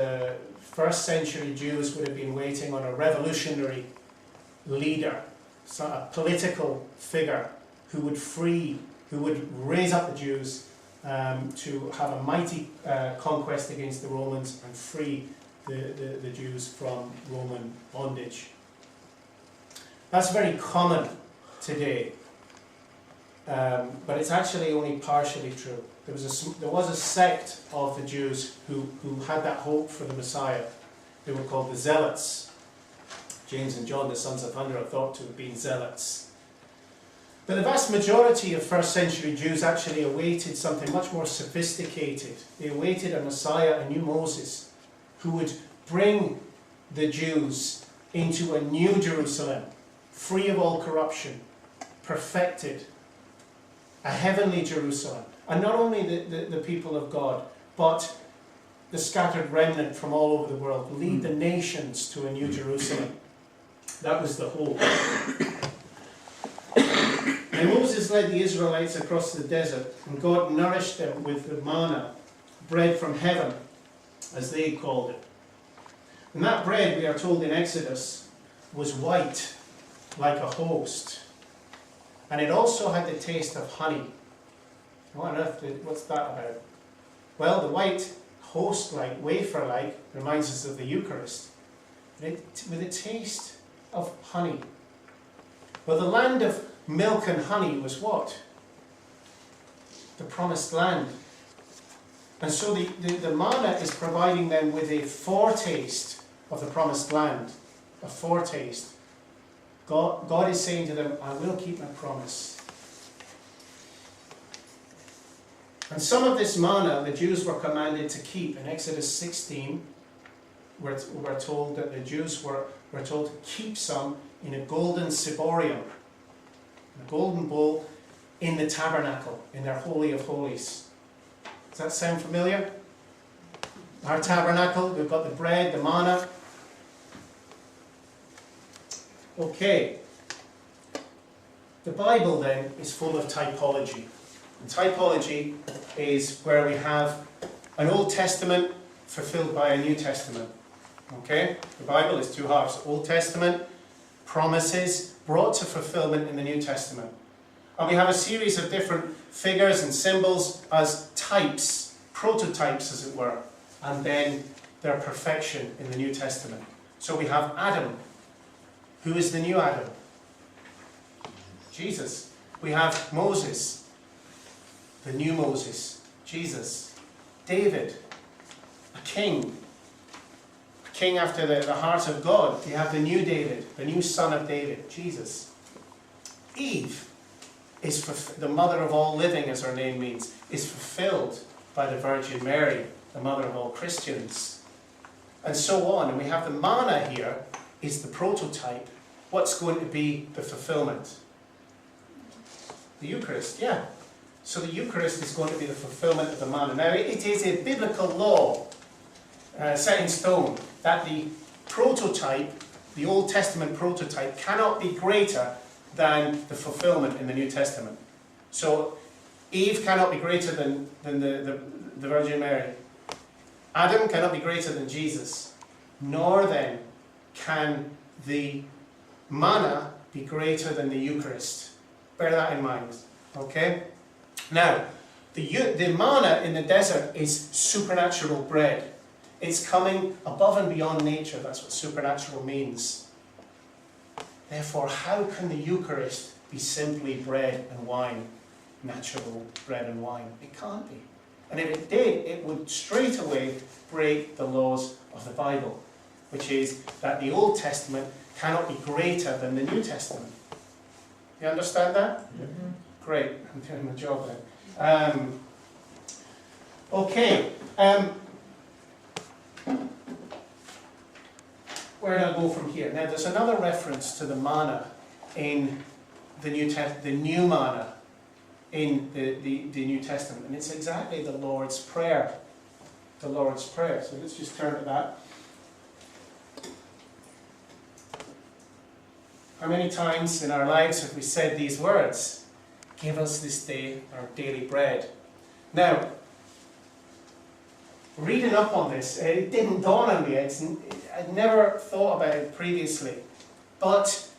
The first century Jews would have been waiting on a revolutionary leader, so a political figure who would raise up the Jews to have a mighty conquest against the Romans and free the Jews from Roman bondage. That's very common today, but it's actually only partially true. There was a sect of the Jews who had that hope for the Messiah. They were called the Zealots. James and John, the sons of thunder, are thought to have been zealots. But the vast majority of first century Jews actually awaited something much more sophisticated. They awaited a Messiah, a new Moses, who would bring the Jews into a new Jerusalem, free of all corruption, perfected, a heavenly Jerusalem. And not only the people of God, but the scattered remnant from all over the world, lead the nations to a new Jerusalem. That was the hope. And Moses led the Israelites across the desert, and God nourished them with the manna, bread from heaven, as they called it. And that bread, we are told in Exodus, was white, like a host. And it also had the taste of honey. What on earth, what's that about? Well, the white, host-like, wafer-like, reminds us of the Eucharist, with a taste of honey. Well, the land of milk and honey was what? The promised land. And so the manna is providing them with a foretaste of the promised land. A foretaste. God is saying to them, I will keep my promise. And some of this manna the Jews were commanded to keep. In Exodus 16, we're told that the Jews were told to keep some in a golden ciborium, a golden bowl, in the tabernacle, in their Holy of Holies. Does that sound familiar? Our tabernacle, we've got the bread, the manna. Okay. The Bible then is full of typology. And typology is where we have an Old Testament fulfilled by a New Testament. Okay? The Bible is two halves. Old Testament promises brought to fulfillment in the New Testament. And we have a series of different figures and symbols as types, prototypes as it were, and then their perfection in the New Testament. So we have Adam. Who is the new Adam? Jesus. We have Moses. The new Moses, Jesus. David, a king after the heart of God. You have the new David, the new son of David, Jesus. Eve is the mother of all living, as her name means, is fulfilled by the Virgin Mary, the mother of all Christians. And so on. And we have the manna here is the prototype. What's going to be the fulfillment? The Eucharist, yeah. So the Eucharist is going to be the fulfillment of the manna. Now, it is a biblical law set in stone that the prototype, the Old Testament prototype, cannot be greater than the fulfillment in the New Testament. So Eve cannot be greater than the Virgin Mary. Adam cannot be greater than Jesus. Nor then can the manna be greater than the Eucharist. Bear that in mind. Okay? Now, the manna in the desert is supernatural bread. It's coming above and beyond nature. That's what supernatural means. Therefore, how can the Eucharist be simply bread and wine? Natural bread and wine. It can't be. And if it did, it would straight away break the laws of the Bible, which is that the Old Testament cannot be greater than the New Testament. You understand that? Mm-hmm. Great, I'm doing my job then. Okay. Where do I go from here? Now, there's another reference to the manna in the new manna in the New Testament, and it's exactly the Lord's Prayer. The Lord's Prayer. So let's just turn to that. How many times in our lives have we said these words? Give us this day our daily bread. Now, reading up on this, it didn't dawn on me. I'd never thought about it previously. But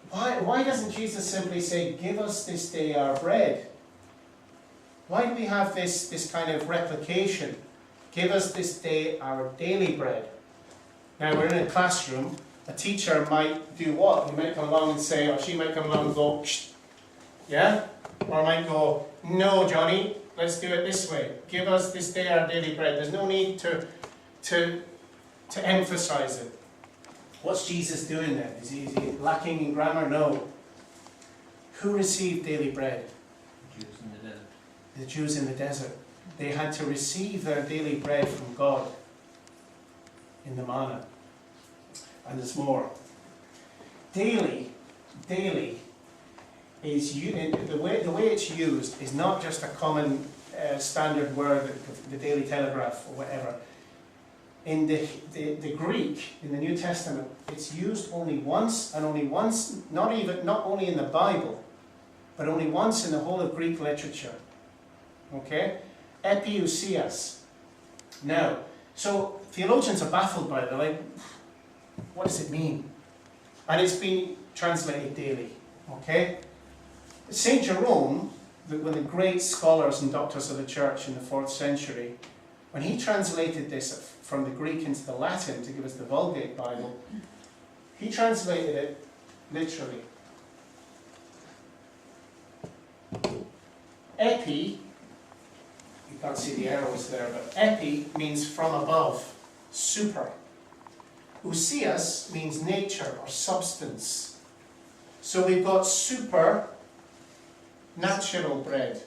why doesn't Jesus simply say, give us this day our bread? Why do we have this kind of replication? Give us this day our daily bread. Now we're in a classroom. A teacher might do what? He might come along and say, or she might come along and go, shh, yeah? Or might go, no, Johnny, let's do it this way. Give us this day our daily bread. There's no need to emphasize it. What's Jesus doing then? Is he lacking in grammar? No. Who received daily bread? The Jews in the desert. The Jews in the desert. They had to receive their daily bread from God in the manna. And there's more. Daily is the way it's used is not just a common standard word, the Daily Telegraph or whatever. In the Greek, in the New Testament, it's used only once, and only once, not only in the Bible, but only once in the whole of Greek literature. Okay? Epiousias. Now, so theologians are baffled by it. They're like, what does it mean? And it's been translated daily. Okay? St. Jerome, one of the great scholars and doctors of the church in the 4th century, when he translated this from the Greek into the Latin to give us the Vulgate Bible, he translated it literally. Epi, you can't see the arrows there, but epi means from above, super. Ousias means nature or substance. So we've got super natural bread.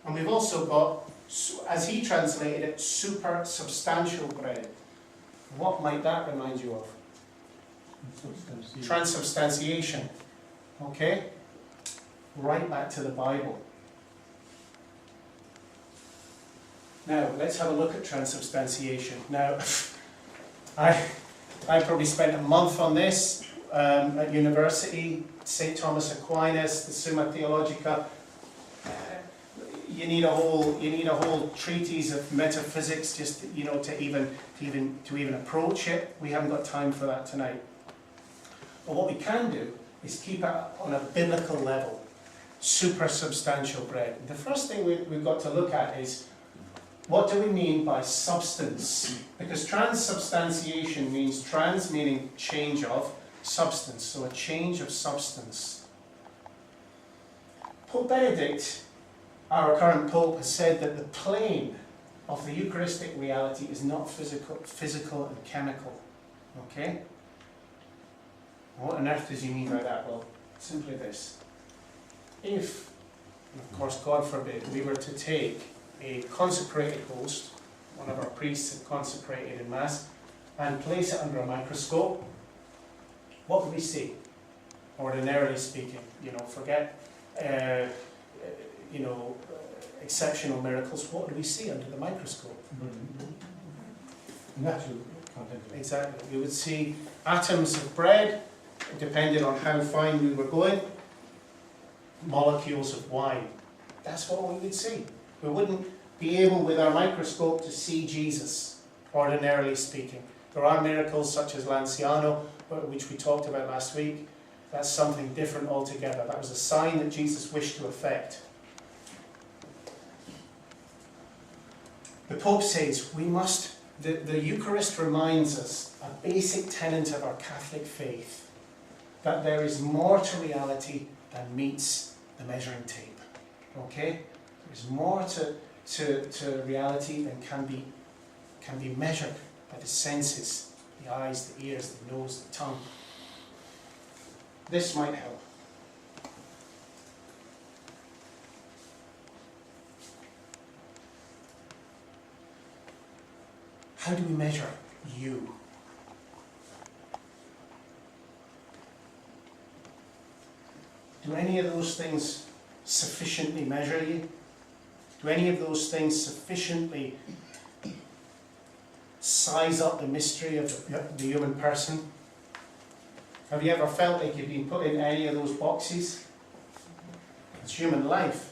And we've also got, as he translated it, super substantial bread. What might that remind you of? Transubstantiation. Okay? Right back to the Bible. Now, let's have a look at transubstantiation. Now, I probably spent a month on this at university, St. Thomas Aquinas, the Summa Theologica. You need a whole treatise of metaphysics just to even approach it. We haven't got time for that tonight. But what we can do is keep it on a biblical level, supersubstantial bread. The first thing we've got to look at is, what do we mean by substance? Because transubstantiation means trans meaning change of, substance, so a change of substance. Pope Benedict, our current Pope, has said that the plane of the Eucharistic reality is not physical and chemical. Okay? What on earth does he mean by that? Well, simply this. If, and of course God forbid, we were to take a consecrated host, one of our priests had consecrated in Mass, and place it under a microscope, what would we see? Ordinarily speaking, forget exceptional miracles. What do we see under the microscope? Natural content. Exactly. We would see atoms of bread, depending on how fine we were going, molecules of wine. That's what we would see. We wouldn't be able with our microscope to see Jesus, ordinarily speaking. There are miracles such as Lanciano, which we talked about last week. That's something different altogether. That was a sign that Jesus wished to effect. The Pope says the Eucharist reminds us, a basic tenet of our Catholic faith, that there is more to reality than meets the measuring tape. Okay? There's more to reality than can be measured by the senses, the eyes, the ears, the nose, the tongue. This might help. How do we measure you? Do any of those things sufficiently measure you? Do any of those things sufficiently size up the mystery of the human person? Have you ever felt like you've been put in any of those boxes? It's human life.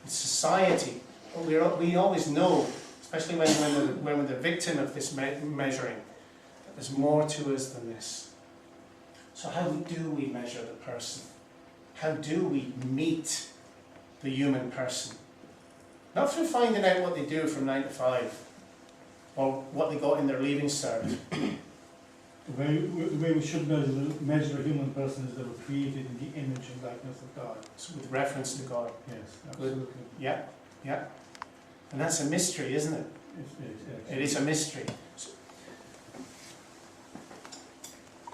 It's society. We always know, especially when we're the victim of this measuring, that there's more to us than this. So how do we measure the person? How do we meet the human person? Not through finding out what they do from 9 to 5, or what they got in their leaving cert. The way we should measure a human person is that we're created in the image and likeness of God. So with reference to God. Yes, absolutely. Yeah, yeah. And that's a mystery, isn't it? It is a mystery. So,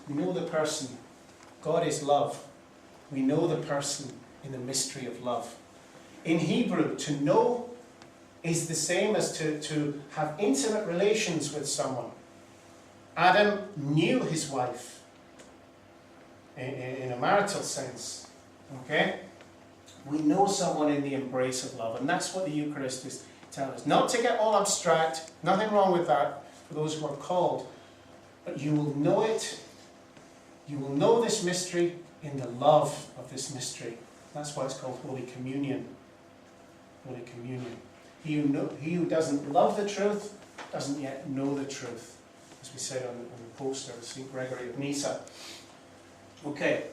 we know the person. God is love. We know the person in the mystery of love. In Hebrew, to know is the same as to have intimate relations with someone. Adam knew his wife in a marital sense. Okay? We know someone in the embrace of love, and that's what the Eucharist is telling us. Not to get all abstract, nothing wrong with that for those who are called, but you will know it, you will know this mystery in the love of this mystery. That's why it's called Holy Communion. Holy Communion. He who doesn't love the truth doesn't yet know the truth, as we said on the poster of St. Gregory of Nyssa. Okay.